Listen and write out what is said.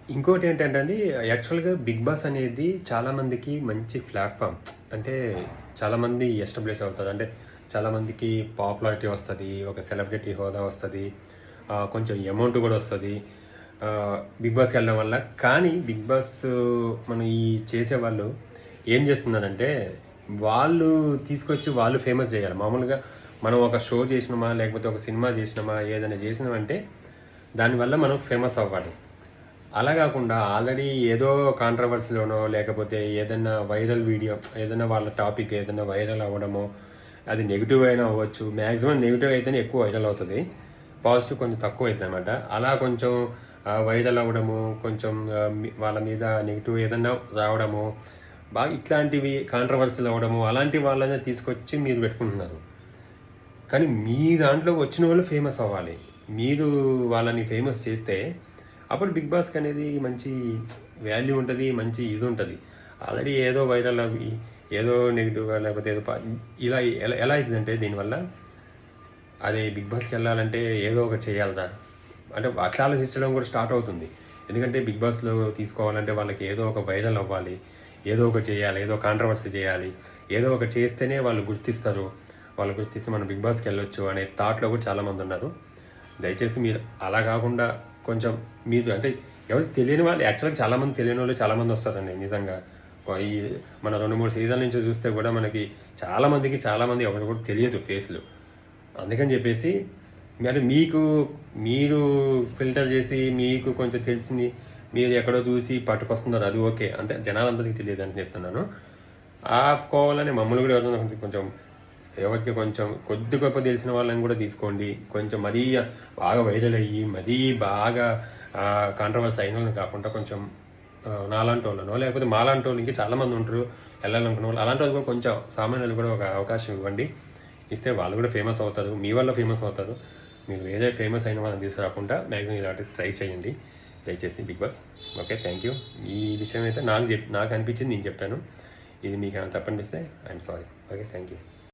ఇంకోటి ఏంటంటే అండి, యాక్చువల్‌గా 'బిగ్ బాస్' అనేది చాలామందికి మంచి ప్లాట్‌ఫార్మ్. అంటే చాలామంది ఎస్టాబ్లిష్ అవుతారు. అంటే చాలామందికి పాపులారిటీ వస్తది. ఒక సెలబ్రిటీ హోదా వస్తది. కొంచెం అమౌంట్ గూడా వస్తది. 'బిగ్ బాస్'కెళ్ళడం వల్ల. కానీ 'బిగ్ బాస్' మనం ఈ చేసేవాళ్ళు ఏం చేస్తున్నారంటే, వాళ్ళు తీసుకొచ్చి వాళ్ళు ఫేమస్ జేయాలి. మామూలుగా మనం ఒక షో చేసినామా, లేకపోతే ఒక సినిమా చేసినామా, ఏదైనా చేసినామంటే దానివల్ల మనం ఫేమస్ అవ్వాలి. అలా గాకుండా ఆల్రెడీ ఏదో కాంట్రోవర్సీలోనో, లేకపోతే ఏదన్నా వైరల్ వీడియో, ఏదన్నా వాళ్ళ టాపిక్ ఏదన్నా వైరల్ అవ్వడమో, అది నెగెటివ్ అయినా అవ్వచ్చు. మాక్సిమం నెగెటివ్ అయితేనే ఎక్కువ వైరల్ అవుతది. పాజిటివ్ కొంచెం తక్కువైద్దనమాట. అలా కొంచెం వైరల్ అవ్వడము, కొంచెం వాళ్ళ మీద నెగెటివ్ ఏదన్నా రావడము, బాగా ఇట్లాంటివి కాంట్రోవర్సీలు అవ్వడము, అలాంటి వాళ్ళనే తీసుకొచ్చి మీరు పెట్టుకుంటున్నారు. కానీ మీ దాంట్లో వచ్చిన వాళ్ళు ఫేమస్ అవ్వాలి. మీరు వాళ్ళని ఫేమస్ చేస్తే అప్పుడు 'బిగ్ బాస్'కి అనేది మంచి వాల్యూ ఉంటది. మంచి ఇది ఉంటది. ఆల్రెడీ ఏదో వైరల్ అవి, ఏదో నెగెటివ్‌గా లేకపోతే ఏదో ఇలా ఎలా ఎలా అయిద్దంటే దీనివల్ల, అరే 'బిగ్ బాస్'కెళ్ళాలంటే ఏదో ఒకటి చేయాలిరా, అంటే అట్లా ఆలోచించడం కూడా స్టార్ట్ అవుతుంది. ఎందుకంటే 'బిగ్ బాస్'లో తీసుకోవాలంటే వాళ్ళకి ఏదో ఒక వైరల్ అవ్వాలి. ఏదో ఒకటి చేయాలి. ఏదో కాంట్రోవర్సీ చేయాలి. ఏదో ఒకటి చేస్తేనే వాళ్ళు గుర్తిస్తారు. వాళ్ళు గుర్తిస్తే మనం 'బిగ్ బాస్'కెళ్ళొచ్చు అనే థాట్‌లో కూడా చాలామందున్నారు. దయచేసి మీరు అలా కాకుండా కొంచెం మీరు అంటే ఎవరికి తెలియని వాళ్ళు, యాక్చువల్‌గా చాలామంది తెలియనోళ్ళు చాలామంది వస్తారండి నిజంగా. ఈ మన 2, 3 సీజన్ల నుంచి చూస్తే కూడా మనకి చాలామంది ఎవరు కూడా తెలియదు ఫేస్‌లు. అందుకని చెప్పేసి మరి మీరు ఫిల్టర్ చేసి మీకు కొంచెం తెలిసింది మీరు ఎక్కడో చూసి పట్టుకొస్తున్నారు, అది ఓకే. అంటే జనాలందరికీ తెలియదని చెప్తున్నాను. ఆ కోవలోనే మమ్మల్ని కూడా ఎవరైనా కొంచెం ఎవరికి కొంచెం కొద్ది గొప్ప తెలిసిన వాళ్ళని కూడా తీసుకోండి. కొంచెం మరీ బాగా వైరల్ అయ్యి, మరీ బాగా కాంట్రోవర్సీ అయినోళ్ళని కాకుండా కొంచెం నాలాంటోళ్ళనో, లేకపోతే మాలాంటోళ్ళు ఇంకా చాలామంది ఉంటారు వెళ్ళాలనుకున్న వాళ్ళు. అలాంటి వాళ్ళు కూడా కొంచెం సామాన్యులు కూడా ఒక అవకాశం ఇవ్వండి. ఇస్తే వాళ్ళు కూడా ఫేమస్ అవుతారు. మీ వల్ల ఫేమస్ అవుతారు. మీరు వేరే ఫేమస్ అయిన వాళ్ళని తీసుకురాకుండా మ్యాక్సిమం ఇలాంటివి ట్రై చేయండి దయచేసి 'big boss'. Okay, thank you. ఈ విషయం అయితే నాకు అనిపించింది నేను చెప్పాను. ఇది మీకు ఏమైనా తప్పనిపిస్తే I'm sorry. Okay, thank you.